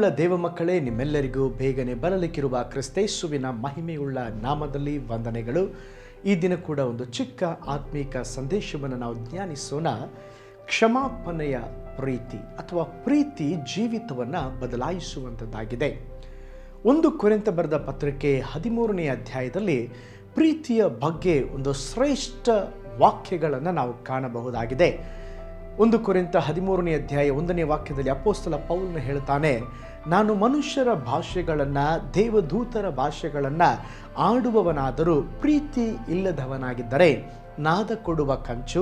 ಪ್ರೀತಿಯುಳ್ಳ ದೇವ ಮಕ್ಕಳೇ, ನಿಮ್ಮೆಲ್ಲರಿಗೂ ಬೇಗನೆ ಬರಲಿಕ್ಕಿರುವ ಕ್ರಿಸ್ತೇಸುವಿನ ಮಹಿಮೆಯುಳ್ಳ ನಾಮದಲ್ಲಿ ವಂದನೆಗಳು. ಈ ದಿನ ಕೂಡ ಒಂದು ಚಿಕ್ಕ ಆತ್ಮೀಕ ಸಂದೇಶವನ್ನು ನಾವು ಧ್ಯಾನಿಸೋಣ. ಕ್ಷಮಾಪಣೆಯ ಪ್ರೀತಿ ಅಥವಾ ಪ್ರೀತಿ ಜೀವಿತವನ್ನು ಬದಲಾಯಿಸುವಂಥದ್ದಾಗಿದೆ. 1 ಕೊರಿಂಥ ಬರೆದ ಪತ್ರಿಕೆ 13ನೇ ಅಧ್ಯಾಯದಲ್ಲಿ ಪ್ರೀತಿಯ ಬಗ್ಗೆ ಒಂದು ಶ್ರೇಷ್ಠ ವಾಕ್ಯಗಳನ್ನು ನಾವು ಕಾಣಬಹುದಾಗಿದೆ. 1 ಕೊರಿಂಥ 13ನೇ ಅಧ್ಯಾಯ 1ನೇ ವಾಕ್ಯದಲ್ಲಿ ಅಪೊಸ್ತಲ ಪೌಲನು ಹೇಳ್ತಾನೆ, ನಾನು ಮನುಷ್ಯರ ಭಾಷೆಗಳನ್ನು, ದೇವದೂತರ ಭಾಷೆಗಳನ್ನು ಆಡುವವನಾದರೂ ಪ್ರೀತಿ ಇಲ್ಲದವನಾಗಿದ್ದರೆ ನಾದ ಕೊಡುವ ಕಂಚು,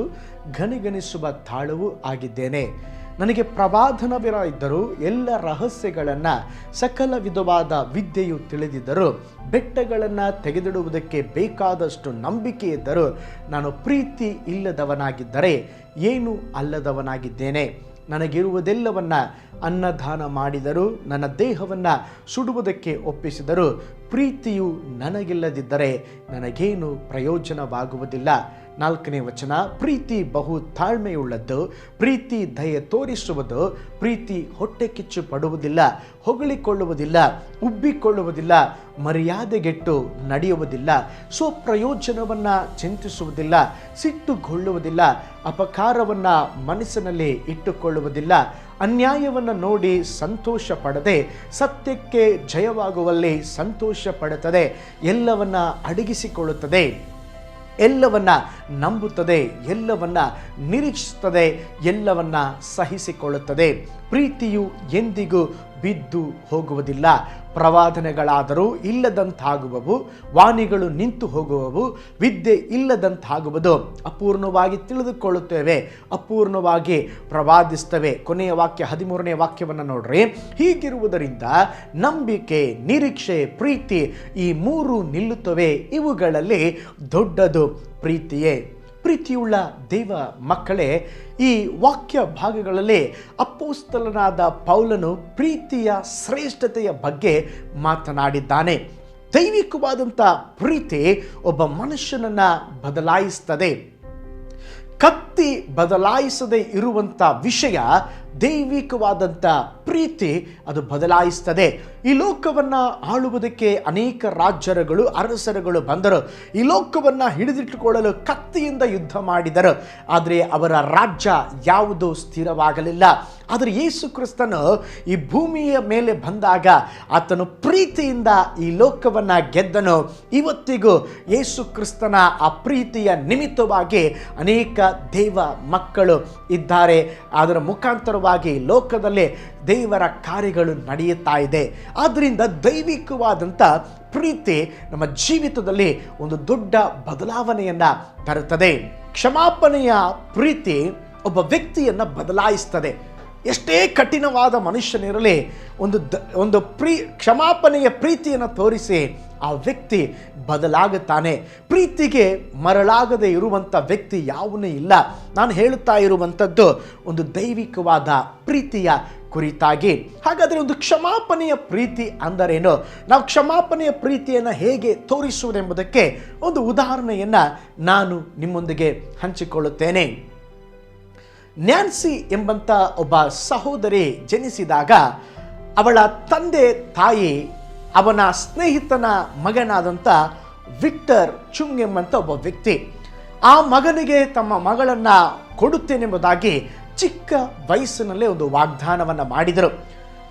ಘನಿಗಣಿಸುವ ತಾಳವೂ ಆಗಿದ್ದೇನೆ. ನನಗೆ ಪ್ರವಾದನವಿರ ಇದ್ದರೂ, ಎಲ್ಲ ರಹಸ್ಯಗಳನ್ನು, ಸಕಲ ವಿಧವಾದ ವಿದ್ಯೆಯು ತಿಳಿದಿದ್ದರೂ, ಬೆಟ್ಟಗಳನ್ನು ತೆಗೆದಿಡುವುದಕ್ಕೆ ಬೇಕಾದಷ್ಟು ನಂಬಿಕೆ ಇದ್ದರೂ ನಾನು ಪ್ರೀತಿ ಇಲ್ಲದವನಾಗಿದ್ದರೆ ಏನೂ ಅಲ್ಲದವನಾಗಿದ್ದೇನೆ. ನನಗಿರುವುದೆಲ್ಲವನ್ನ ಅನ್ನದಾನ ಮಾಡಿದರೂ, ನನ್ನ ದೇಹವನ್ನು ಸುಡುವುದಕ್ಕೆ ಒಪ್ಪಿಸಿದರೂ ಪ್ರೀತಿಯು ನನಗಿಲ್ಲದಿದ್ದರೆ ನನಗೇನು ಪ್ರಯೋಜನವಾಗುವುದಿಲ್ಲ. 4ನೇ ವಚನ, ಪ್ರೀತಿ ಬಹು ತಾಳ್ಮೆಯುಳ್ಳದ್ದು, ಪ್ರೀತಿ ದಯೆ ತೋರಿಸುವುದು, ಪ್ರೀತಿ ಹೊಟ್ಟೆ ಕಿಚ್ಚು ಪಡುವುದಿಲ್ಲ, ಹೊಗಳಿಕೊಳ್ಳುವುದಿಲ್ಲ, ಉಬ್ಬಿಕೊಳ್ಳುವುದಿಲ್ಲ, ಮರ್ಯಾದೆಗೆಟ್ಟು ನಡೆಯುವುದಿಲ್ಲ, ಸ್ವಪ್ರಯೋಜನವನ್ನು ಚಿಂತಿಸುವುದಿಲ್ಲ, ಸಿಟ್ಟುಗೊಳ್ಳುವುದಿಲ್ಲ, ಅಪಕಾರವನ್ನು ಮನಸ್ಸಿನಲ್ಲಿ ಇಟ್ಟುಕೊಳ್ಳುವುದಿಲ್ಲ, ಅನ್ಯಾಯವನ್ನು ನೋಡಿ ಸಂತೋಷ ಪಡದೆ ಸತ್ಯಕ್ಕೆ ಜಯವಾಗುವಲ್ಲಿ ಸಂತೋಷ ಪಡುತ್ತದೆ, ಎಲ್ಲವನ್ನ ಅಡಗಿಸಿಕೊಳ್ಳುತ್ತದೆ, ಎಲ್ಲವನ್ನ ನಂಬುತ್ತದೆ, ಎಲ್ಲವನ್ನ ನಿರೀಕ್ಷಿಸುತ್ತದೆ, ಎಲ್ಲವನ್ನ ಸಹಿಸಿಕೊಳ್ಳುತ್ತದೆ. ಪ್ರೀತಿಯು ಎಂದಿಗೂ ಬಿದ್ದು ಹೋಗುವುದಿಲ್ಲ. ಪ್ರವಾದನೆಗಳಾದರೂ ಇಲ್ಲದಂತಾಗುವವು, ವಾಣಿಗಳು ನಿಂತು ಹೋಗುವವು, ವಿದ್ಯೆ ಇಲ್ಲದಂತಾಗುವುದು. ಅಪೂರ್ಣವಾಗಿ ತಿಳಿದುಕೊಳ್ಳುತ್ತೇವೆ, ಅಪೂರ್ಣವಾಗಿ ಪ್ರವಾದಿಸ್ತೇವೆ. ಕೊನೆಯ ವಾಕ್ಯ 13ನೇ ವಾಕ್ಯವನ್ನು ನೋಡ್ರಿ. ಹೀಗಿರುವುದರಿಂದ ನಂಬಿಕೆ, ನಿರೀಕ್ಷೆ, ಪ್ರೀತಿ ಈ 3 ನಿಲ್ಲುತ್ತವೆ. ಇವುಗಳಲ್ಲಿ ದೊಡ್ಡದು ಪ್ರೀತಿಯೇ. ಪ್ರೀತಿಯುಳ್ಳ ದೇವ ಮಕ್ಕಳೇ, ಈ ವಾಕ್ಯ ಭಾಗಗಳಲ್ಲಿ ಅಪೊಸ್ತಲನಾದ ಪೌಲನು ಪ್ರೀತಿಯ ಶ್ರೇಷ್ಠತೆಯ ಬಗ್ಗೆ ಮಾತನಾಡಿದ್ದಾನೆ. ದೈವಿಕವಾದಂಥ ಪ್ರೀತಿ ಒಬ್ಬ ಮನುಷ್ಯನನ್ನು ಬದಲಾಯಿಸ್ತದೆ. ಕತ್ತಿ ಬದಲಾಯಿಸದೇ ಇರುವಂಥ ವಿಷಯ ದೈವಿಕವಾದಂಥ ಪ್ರೀತಿ ಅದು ಬದಲಾಯಿಸ್ತದೆ. ಈ ಲೋಕವನ್ನು ಆಳುವುದಕ್ಕೆ ಅನೇಕ ರಾಜ್ಯರುಗಳು, ಅರಸರುಗಳು ಬಂದರು. ಈ ಲೋಕವನ್ನು ಹಿಡಿದಿಟ್ಟುಕೊಳ್ಳಲು ಕತ್ತಿಯಿಂದ ಯುದ್ಧ ಮಾಡಿದರು. ಆದರೆ ಅವರ ರಾಜ್ಯ ಯಾವುದೂ ಸ್ಥಿರವಾಗಲಿಲ್ಲ. ಆದರೆ ಯೇಸು ಕ್ರಿಸ್ತನು ಈ ಭೂಮಿಯ ಮೇಲೆ ಬಂದಾಗ ಆತನು ಪ್ರೀತಿಯಿಂದ ಈ ಲೋಕವನ್ನು ಗೆದ್ದನು. ಇವತ್ತಿಗೂ ಯೇಸು ಕ್ರಿಸ್ತನ ಆ ಪ್ರೀತಿಯ ನಿಮಿತ್ತವಾಗಿ ಅನೇಕ ದೇವ ಮಕ್ಕಳು ಇದ್ದಾರೆ. ಅದರ ಮುಖಾಂತರವಾಗಿ ಲೋಕದಲ್ಲಿ ದೇವರ ಕಾರ್ಯಗಳು ನಡೆಯುತ್ತಾ ಇದೆ. ಆದ್ದರಿಂದ ದೈವಿಕವಾದಂಥ ಪ್ರೀತಿ ನಮ್ಮ ಜೀವಿತದಲ್ಲಿ ಒಂದು ದೊಡ್ಡ ಬದಲಾವಣೆಯನ್ನು ತರುತ್ತದೆ. ಕ್ಷಮಾಪಣೆಯ ಪ್ರೀತಿ ಒಬ್ಬ ವ್ಯಕ್ತಿಯನ್ನು ಬದಲಾಯಿಸ್ತದೆ. ಎಷ್ಟೇ ಕಠಿಣವಾದ ಮನುಷ್ಯನಿರಲಿ, ಒಂದು ಕ್ಷಮಾಪಣೆಯ ಪ್ರೀತಿಯನ್ನು ತೋರಿಸಿ ಆ ವ್ಯಕ್ತಿ ಬದಲಾಗುತ್ತಾನೆ. ಪ್ರೀತಿಗೆ ಮರಳಾಗದೇ ಇರುವಂಥ ವ್ಯಕ್ತಿ ಯಾವನೂ ಇಲ್ಲ. ನಾನು ಹೇಳುತ್ತಾ ಇರುವಂಥದ್ದು ಒಂದು ದೈವಿಕವಾದ ಪ್ರೀತಿಯ ಕುರಿತಾಗಿ. ಹಾಗಾದರೆ ಒಂದು ಕ್ಷಮಾಪಣೆಯ ಪ್ರೀತಿ ಅಂದರೇನು? ನಾವು ಕ್ಷಮಾಪಣೆಯ ಪ್ರೀತಿಯನ್ನು ಹೇಗೆ ತೋರಿಸುವುದೆಂಬುದಕ್ಕೆ ಒಂದು ಉದಾಹರಣೆಯನ್ನು ನಾನು ನಿಮ್ಮೊಂದಿಗೆ ಹಂಚಿಕೊಳ್ಳುತ್ತೇನೆ. ನ್ಯಾನ್ಸಿ ಎಂಬಂಥ ಒಬ್ಬ ಸಹೋದರಿ ಜನಿಸಿದಾಗ ಅವಳ ತಂದೆ ತಾಯಿ ಅವನ ಸ್ನೇಹಿತನ ಮಗನಾದಂಥ ವಿಕ್ಟರ್ ಚುಂಗ್ ಎಂಬಂಥ ಒಬ್ಬ ವ್ಯಕ್ತಿ ಆ ಮಗನಿಗೆ ತಮ್ಮ ಮಗಳನ್ನು ಕೊಡುತ್ತೇನೆಂಬುದಾಗಿ ಚಿಕ್ಕ ವಯಸ್ಸಿನಲ್ಲೇ ಒಂದು ವಾಗ್ದಾನವನ್ನು ಮಾಡಿದರು.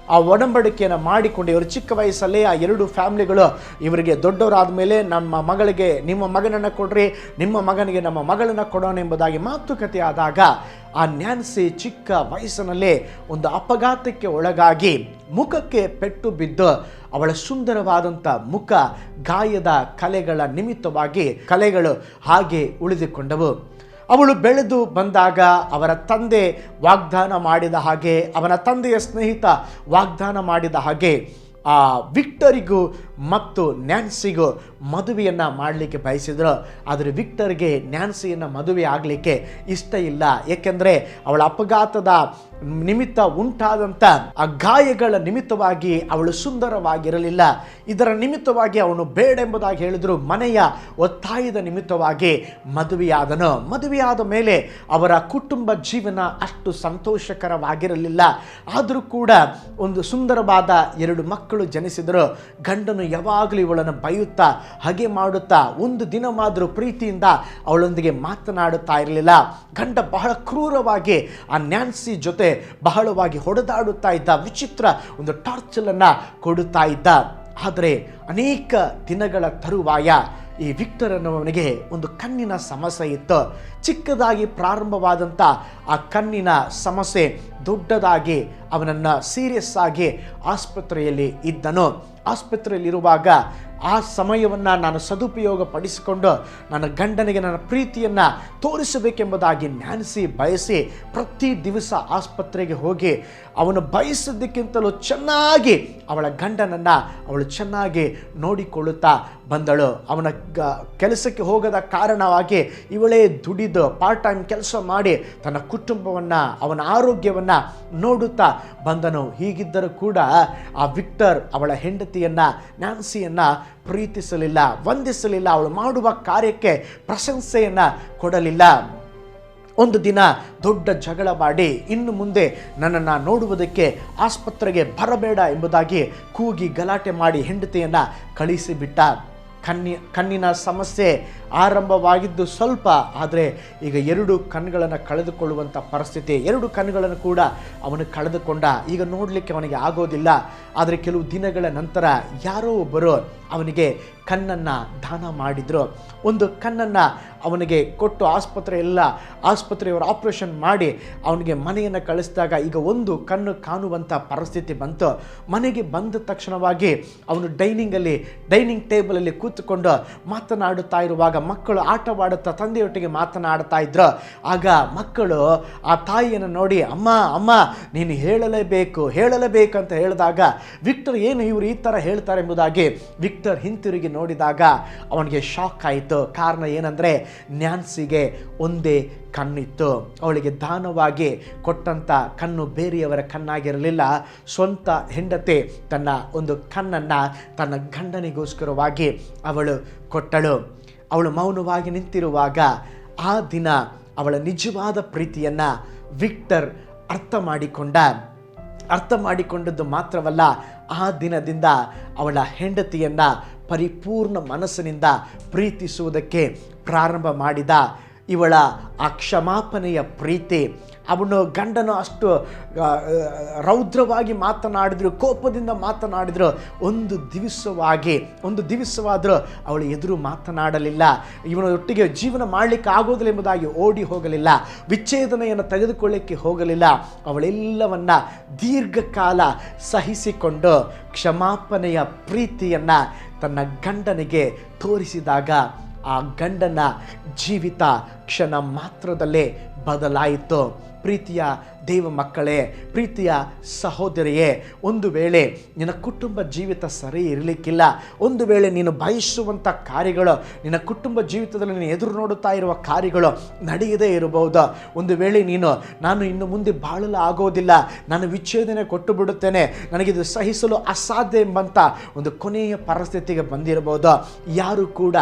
ಆ ಒಡಂಬಡಿಕೆಯನ್ನು ಮಾಡಿಕೊಂಡು ಇವರು ಚಿಕ್ಕ ವಯಸ್ಸಲ್ಲೇ ಆ 2 ಫ್ಯಾಮಿಲಿಗಳು ಇವರಿಗೆ ದೊಡ್ಡವರಾದ ಮೇಲೆ ನಮ್ಮ ಮಗಳಿಗೆ ನಿಮ್ಮ ಮಗನನ್ನು ಕೊಡ್ರಿ, ನಿಮ್ಮ ಮಗನಿಗೆ ನಮ್ಮ ಮಗಳನ್ನು ಕೊಡೋಣ ಎಂಬುದಾಗಿ ಮಾತುಕತೆ ಆದಾಗ ಆ ನ್ಯಾನ್ಸಿ ಚಿಕ್ಕ ವಯಸ್ಸಿನಲ್ಲೇ ಒಂದು ಅಪಘಾತಕ್ಕೆ ಒಳಗಾಗಿ ಮುಖಕ್ಕೆ ಪೆಟ್ಟು ಬಿದ್ದು ಅವಳ ಸುಂದರವಾದಂಥ ಮುಖ ಗಾಯದ ಕಲೆಗಳ ನಿಮಿತ್ತವಾಗಿ ಕಲೆಗಳು ಹಾಗೆ ಉಳಿದುಕೊಂಡವು. ಅವಳು ಬೆಳೆದು ಬಂದಾಗ ಅವರ ತಂದೆ ವಾಗ್ದಾನ ಮಾಡಿದ ಹಾಗೆ, ಅವನ ತಂದೆಯ ಸ್ನೇಹಿತ ವಾಗ್ದಾನ ಮಾಡಿದ ಹಾಗೆ ಆ ವಿಕ್ಟರಿಗೂ ಮತ್ತು ನ್ಯಾನ್ಸಿಗೂ ಮದುವೆಯನ್ನು ಮಾಡಲಿಕ್ಕೆ ಬಯಸಿದ್ರು. ಆದರೆ ವಿಕ್ಟರ್ಗೆ ನ್ಯಾನ್ಸಿಯನ್ನು ಮದುವೆ ಆಗಲಿಕ್ಕೆ ಇಷ್ಟ ಇಲ್ಲ. ಏಕೆಂದರೆ ಅವಳ ಅಪಘಾತದ ನಿಮಿತ್ತ ಉಂಟಾದಂಥ ಆ ಗಾಯಗಳ ನಿಮಿತ್ತವಾಗಿ ಅವಳು ಸುಂದರವಾಗಿರಲಿಲ್ಲ. ಇದರ ನಿಮಿತ್ತವಾಗಿ ಅವನು ಬೇಡ ಎಂಬುದಾಗಿ ಹೇಳಿದ್ರು. ಮನೆಯ ಒತ್ತಾಯದ ನಿಮಿತ್ತವಾಗಿ ಮದುವೆಯಾದನು. ಮದುವೆಯಾದ ಮೇಲೆ ಅವರ ಕುಟುಂಬ ಜೀವನ ಅಷ್ಟು ಸಂತೋಷಕರವಾಗಿರಲಿಲ್ಲ. ಆದರೂ ಕೂಡ ಒಂದು ಸುಂದರವಾದ 2 ಮಕ್ಕಳು ಜನಿಸಿದರು. ಗಂಡನು ಯಾವಾಗಲೂ ಇವಳನ್ನು ಬೈಯುತ್ತಾ ಹಾಗೆ ಮಾಡುತ್ತಾ ಒಂದು ದಿನವಾದರೂ ಪ್ರೀತಿಯಿಂದ ಅವಳೊಂದಿಗೆ ಮಾತನಾಡುತ್ತಾ ಇರಲಿಲ್ಲ. ಗಂಡ ಬಹಳ ಕ್ರೂರವಾಗಿ ಆ ನ್ಯಾನ್ಸಿ ಜೊತೆ ಬಹಳವಾಗಿ ಹೊಡೆದಾಡುತ್ತಾ ಇದ್ದ. ವಿಚಿತ್ರ ಒಂದು ಟಾರ್ಚರನ್ನು ಕೊಡುತ್ತಾ ಇದ್ದ. ಆದರೆ ಅನೇಕ ದಿನಗಳ ತರುವಾಯ ಈ ವಿಕ್ಟರ್ ಅನ್ನುವನಿಗೆ ಒಂದು ಕಣ್ಣಿನ ಸಮಸ್ಯೆ ಇತ್ತು. ಚಿಕ್ಕದಾಗಿ ಪ್ರಾರಂಭವಾದಂಥ ಆ ಕಣ್ಣಿನ ಸಮಸ್ಯೆ ದೊಡ್ಡದಾಗಿ ಅವನನ್ನು ಸೀರಿಯಸ್ ಆಗಿ ಆಸ್ಪತ್ರೆಯಲ್ಲಿ ಇದ್ದನು. ಆಸ್ಪತ್ರೆಯಲ್ಲಿರುವಾಗ ಆ ಸಮಯವನ್ನು ನಾನು ಸದುಪಯೋಗ ಪಡಿಸಿಕೊಂಡು ನನ್ನ ಗಂಡನಿಗೆ ನನ್ನ ಪ್ರೀತಿಯನ್ನು ತೋರಿಸಬೇಕೆಂಬುದಾಗಿ ನ್ಯಾನ್ಸಿ ಬಯಸಿ ಪ್ರತಿ ದಿವಸ ಆಸ್ಪತ್ರೆಗೆ ಹೋಗಿ ಅವನು ಬಯಸಿದ್ದಕ್ಕಿಂತಲೂ ಚೆನ್ನಾಗಿ ಅವಳ ಗಂಡನನ್ನು ಅವಳು ಚೆನ್ನಾಗಿ ನೋಡಿಕೊಳ್ಳುತ್ತಾ ಬಂದಳು. ಅವನ ಕೆಲಸಕ್ಕೆ ಹೋಗದ ಕಾರಣವಾಗಿ ಇವಳೇ ದುಡಿದು ಪಾರ್ಟ್ ಟೈಮ್ ಕೆಲಸ ಮಾಡಿ ತನ್ನ ಕುಟುಂಬವನ್ನು ಅವನ ಆರೋಗ್ಯವನ್ನು ನೋಡುತ್ತಾ ಬಂದನು. ಹೀಗಿದ್ದರೂ ಕೂಡ ಆ ವಿಕ್ಟರ್ ಅವಳ ಹೆಂಡತಿಯನ್ನು ನ್ಯಾನ್ಸಿಯನ್ನು ಪ್ರೀತಿಸಲಿಲ್ಲ, ವಂದಿಸಲಿಲ್ಲ. ಅವಳು ಮಾಡುವ ಕಾರ್ಯಕ್ಕೆ ಪ್ರಶಂಸೆಯನ್ನು ಕೊಡಲಿಲ್ಲ. ಒಂದು ದಿನ ದೊಡ್ಡ ಜಗಳ ಮಾಡಿ ಇನ್ನು ಮುಂದೆ ನನ್ನನ್ನು ನೋಡುವುದಕ್ಕೆ ಆಸ್ಪತ್ರೆಗೆ ಬರಬೇಡ ಎಂಬುದಾಗಿ ಕೂಗಿ ಗಲಾಟೆ ಮಾಡಿ ಹೆಂಡತಿಯನ್ನು ಕಳಿಸಿಬಿಟ್ಟ. ಕಣ್ಣಿನ ಸಮಸ್ಯೆ ಆರಂಭವಾಗಿದ್ದು ಸ್ವಲ್ಪ, ಆದರೆ ಈಗ 2 ಕಣ್ಣುಗಳನ್ನು ಕಳೆದುಕೊಳ್ಳುವಂಥ ಪರಿಸ್ಥಿತಿ. 2 ಕಣ್ಣುಗಳನ್ನು ಕೂಡ ಅವನು ಕಳೆದುಕೊಂಡ. ಈಗ ನೋಡಲಿಕ್ಕೆ ಅವನಿಗೆ ಆಗೋದಿಲ್ಲ. ಆದರೆ ಕೆಲವು ದಿನಗಳ ನಂತರ ಯಾರೋ ಒಬ್ಬರು ಅವನಿಗೆ ಕಣ್ಣನ್ನು ದಾನ ಮಾಡಿದರು. ಒಂದು ಕಣ್ಣನ್ನು ಅವನಿಗೆ ಕೊಟ್ಟು ಆಸ್ಪತ್ರೆಯವರು ಆಪರೇಷನ್ ಮಾಡಿ ಅವನಿಗೆ ಮನೆಯನ್ನು ಕಳಿಸಿದಾಗ ಈಗ ಒಂದು ಕಣ್ಣು ಕಾಣುವಂಥ ಪರಿಸ್ಥಿತಿ ಬಂತು. ಮನೆಗೆ ಬಂದ ತಕ್ಷಣವಾಗಿ ಅವನು ಡೈನಿಂಗ್ ಟೇಬಲಲ್ಲಿ ಕೂತುಕೊಂಡು ಮಾತನಾಡುತ್ತಾ ಇರುವಾಗ ಮಕ್ಕಳು ಆಟವಾಡುತ್ತಾ ತಂದೆಯೊಟ್ಟಿಗೆ ಮಾತನಾಡ್ತಾ ಇದ್ರು. ಆಗ ಮಕ್ಕಳು ಆ ತಾಯಿಯನ್ನು ನೋಡಿ ಅಮ್ಮ ನೀನು ಹೇಳಲೇಬೇಕು ಅಂತ ಹೇಳಿದಾಗ ವಿಕ್ಟರ್ ಏನು ಇವರು ಈ ಥರ ಹೇಳ್ತಾರೆ ಎಂಬುದಾಗಿ ವಿಕ್ಟರ್ ಹಿಂತಿರುಗಿ ನೋಡಿದಾಗ ಅವನಿಗೆ ಶಾಕ್ ಆಯಿತು. ಕಾರಣ ಏನಂದರೆ ನ್ಯಾನ್ಸಿಗೆ ಒಂದೇ ಕಣ್ಣಿತ್ತು. ಅವಳಿಗೆ ದಾನವಾಗಿ ಕೊಟ್ಟಂಥ ಕಣ್ಣು ಬೇರೆಯವರ ಕಣ್ಣಾಗಿರಲಿಲ್ಲ. ಸ್ವಂತ ಹೆಂಡತಿ ತನ್ನ ಒಂದು ಕಣ್ಣನ್ನು ತನ್ನ ಗಂಡನಿಗೋಸ್ಕರವಾಗಿ ಅವಳು ಕೊಟ್ಟಳು. ಅವಳು ಮೌನವಾಗಿ ನಿಂತಿರುವಾಗ ಆ ದಿನ ಅವಳ ನಿಜವಾದ ಪ್ರೀತಿಯನ್ನು ವಿಕ್ಟರ್ ಅರ್ಥ ಮಾಡಿಕೊಂಡದ್ದು ಮಾತ್ರವಲ್ಲ, ಆ ದಿನದಿಂದ ಅವಳ ಹೆಂಡತಿಯನ್ನು ಪರಿಪೂರ್ಣ ಮನಸ್ಸಿನಿಂದ ಪ್ರೀತಿಸುವುದಕ್ಕೆ ಪ್ರಾರಂಭ ಮಾಡಿದ. ಇವಳ ಆ ಕ್ಷಮಾಪಣೆಯ ಪ್ರೀತಿ, ಅವನು ಗಂಡನು ಅಷ್ಟು ರೌದ್ರವಾಗಿ ಮಾತನಾಡಿದ್ರು, ಕೋಪದಿಂದ ಮಾತನಾಡಿದ್ರು, ಒಂದು ದಿವಸವಾದರೂ ಅವಳು ಎದುರು ಮಾತನಾಡಲಿಲ್ಲ. ಇವನೊಟ್ಟಿಗೆ ಜೀವನ ಮಾಡಲಿಕ್ಕೆ ಆಗೋದಿಲ್ಲ ಎಂಬುದಾಗಿ ಓಡಿ ಹೋಗಲಿಲ್ಲ. ವಿಚ್ಛೇದನೆಯನ್ನು ತೆಗೆದುಕೊಳ್ಳಿಕ್ಕೆ ಹೋಗಲಿಲ್ಲ. ಅವಳೆಲ್ಲವನ್ನ ದೀರ್ಘಕಾಲ ಸಹಿಸಿಕೊಂಡು ಕ್ಷಮಾಪಣೆಯ ಪ್ರೀತಿಯನ್ನು ತನ್ನ ಗಂಡನಿಗೆ ತೋರಿಸಿದಾಗ ಆ ಗಂಡನ ಜೀವಿತ ಕ್ಷಣ ಮಾತ್ರದಲ್ಲೇ ಬದಲಾಯಿತು. ಪ್ರೀತಿಯ ದೇವ ಮಕ್ಕಳೇ, ಪ್ರೀತಿಯ ಸಹೋದರಿಯೇ, ಒಂದು ವೇಳೆ ನಿನ್ನ ಕುಟುಂಬ ಜೀವಿತ ಸರಿ ಇರಲಿಕ್ಕಿಲ್ಲ, ಒಂದು ವೇಳೆ ನೀನು ಬಯಸುವಂಥ ಕಾರ್ಯಗಳು, ನಿನ್ನ ಕುಟುಂಬ ಜೀವಿತದಲ್ಲಿ ನೀನು ಎದುರು ನೋಡುತ್ತಾ ಇರುವ ಕಾರ್ಯಗಳು ನಡೆಯದೇ ಇರಬಹುದು. ಒಂದು ವೇಳೆ ನಾನು ಇನ್ನು ಮುಂದೆ ಬಾಳಲು ಆಗೋದಿಲ್ಲ, ನಾನು ವಿಚ್ಛೇದನೆ ಕೊಟ್ಟು ಬಿಡುತ್ತೇನೆ, ನನಗಿದು ಸಹಿಸಲು ಅಸಾಧ್ಯ ಎಂಬಂಥ ಒಂದು ಕೊನೆಯ ಪರಿಸ್ಥಿತಿಗೆ ಬಂದಿರಬಹುದು. ಯಾರು ಕೂಡ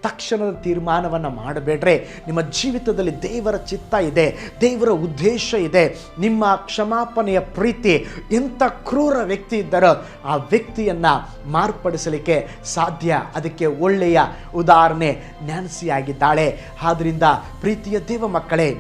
ತಕ್ಷಣದ ತೀರ್ಮಾನವನ್ನು ಮಾಡಬೇಡ್ರಿ. ನಿಮ್ಮ ಜೀವಿತದಲ್ಲಿ ದೇವರ ಚಿತ್ತ ಇದೆ, ದೇವರ ಉದ್ದೇಶ ಇದೆ. ನಿಮ್ಮ ಕ್ಷಮಾಪಣೆಯ ಪ್ರೀತಿ ಎಂಥ ಕ್ರೂರ ವ್ಯಕ್ತಿ ಇದ್ದಾರೋ ಆ ವ್ಯಕ್ತಿಯನ್ನು ಮಾರ್ಪಡಿಸಲಿಕ್ಕೆ ಸಾಧ್ಯ. ಅದಕ್ಕೆ ಒಳ್ಳೆಯ ಉದಾಹರಣೆ ನ್ಯಾನ್ಸಿ ಆಗಿದ್ದಾಳೆ. ಆದ್ದರಿಂದ ಪ್ರೀತಿಯ ದೇವ ಮಕ್ಕಳೇ,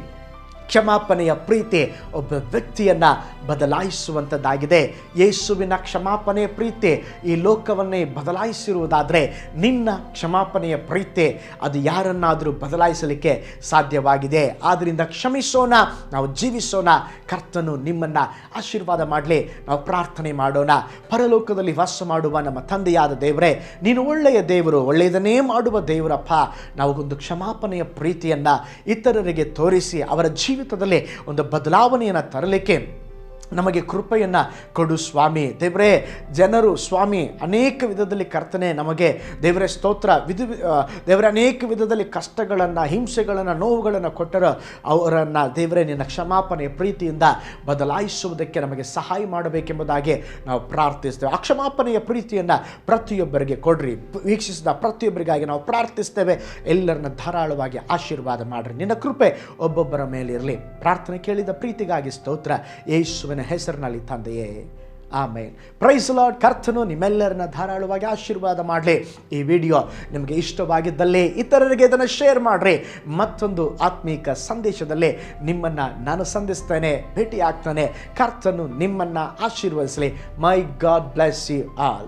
ಕ್ಷಮಾಪಣೆಯ ಪ್ರೀತಿ ಒಬ್ಬ ವ್ಯಕ್ತಿಯನ್ನು ಬದಲಾಯಿಸುವಂಥದ್ದಾಗಿದೆ. ಯೇಸುವಿನ ಕ್ಷಮಾಪಣೆಯ ಪ್ರೀತಿ ಈ ಲೋಕವನ್ನೇ ಬದಲಾಯಿಸಿರುವುದಾದರೆ ನಿನ್ನ ಕ್ಷಮಾಪಣೆಯ ಪ್ರೀತಿ ಅದು ಯಾರನ್ನಾದರೂ ಬದಲಾಯಿಸಲಿಕ್ಕೆ ಸಾಧ್ಯವಾಗಿದೆ. ಆದ್ದರಿಂದ ಕ್ಷಮಿಸೋಣ, ನಾವು ಜೀವಿಸೋಣ. ಕರ್ತನು ನಿಮ್ಮನ್ನು ಆಶೀರ್ವಾದ ಮಾಡಲಿ. ನಾವು ಪ್ರಾರ್ಥನೆ ಮಾಡೋಣ. ಪರಲೋಕದಲ್ಲಿ ವಾಸ ಮಾಡುವ ನಮ್ಮ ತಂದೆಯಾದ ದೇವರೇ, ನೀನು ಒಳ್ಳೆಯ ದೇವರು, ಒಳ್ಳೆಯದನ್ನೇ ಮಾಡುವ ದೇವರಪ್ಪ. ನಾವು ಒಂದು ಕ್ಷಮಾಪಣೆಯ ಪ್ರೀತಿಯನ್ನು ಇತರರಿಗೆ ತೋರಿಸಿ ಅವರ ಜೀವಿತದಲ್ಲಿ ಒಂದು ಬದಲಾವಣೆಯನ್ನು ತರಲಿಕ್ಕೆ ನಮಗೆ ಕೃಪೆಯನ್ನು ಕೊಡು ಸ್ವಾಮಿ. ದೇವರೇ, ಜನರು ಸ್ವಾಮಿ ಅನೇಕ ವಿಧದಲ್ಲಿ ಕರ್ತನೆ ನಮಗೆ ದೇವರೇ ಸ್ತೋತ್ರ ದೇವರೇ ಅನೇಕ ವಿಧದಲ್ಲಿ ಕಷ್ಟಗಳನ್ನು, ಹಿಂಸೆಗಳನ್ನು, ನೋವುಗಳನ್ನು ಕೊಟ್ಟರು. ಅವರನ್ನು ದೇವರೇ ನಿನ್ನ ಕ್ಷಮಾಪಣೆಯ ಪ್ರೀತಿಯಿಂದ ಬದಲಾಯಿಸುವುದಕ್ಕೆ ನಮಗೆ ಸಹಾಯ ಮಾಡಬೇಕೆಂಬುದಾಗಿ ನಾವು ಪ್ರಾರ್ಥಿಸ್ತೇವೆ. ಆ ಕ್ಷಮಾಪಣೆಯ ಪ್ರೀತಿಯನ್ನು ಪ್ರತಿಯೊಬ್ಬರಿಗೆ ಕೊಡ್ರಿ. ವೀಕ್ಷಿಸಿದ ಪ್ರತಿಯೊಬ್ಬರಿಗಾಗಿ ನಾವು ಪ್ರಾರ್ಥಿಸ್ತೇವೆ. ಎಲ್ಲರನ್ನ ಧಾರಾಳವಾಗಿ ಆಶೀರ್ವಾದ ಮಾಡಿರಿ. ನಿನ್ನ ಕೃಪೆ ಒಬ್ಬೊಬ್ಬರ ಮೇಲಿರಲಿ. ಪ್ರಾರ್ಥನೆ ಕೇಳಿದ ಪ್ರೀತಿಗಾಗಿ ಸ್ತೋತ್ರ, ಯೇಸುವಿನ ಹೆಸರಿನಲ್ಲಿ ತಂದೆಯೇ, ಆಮೇನ್. Price lord. ಕರ್ತನು ನಿಮ್ಮೆಲ್ಲರನ್ನ ಧಾರಾಳವಾಗಿ ಆಶೀರ್ವಾದ ಮಾಡಲಿ. ಈ ವಿಡಿಯೋ ನಿಮಗೆ ಇಷ್ಟವಾಗಿದ್ದಲ್ಲಿ ಇತರರಿಗೆ ಇದನ್ನು ಶೇರ್ ಮಾಡಿರಿ. ಮತ್ತೊಂದು ಆತ್ಮೀಕ ಸಂದೇಶದಲ್ಲಿ ನಿಮ್ಮನ್ನು ನಾನು ಸಂಧಿಸ್ತೇನೆ, ಭೇಟಿ ಆಗ್ತಾನೆ. ಕರ್ತನು ನಿಮ್ಮನ್ನು ಆಶೀರ್ವದಿಸಲಿ. ಮೈ ಗಾಡ್ ಬ್ಲೆಸ್ ಯು ಆಲ್.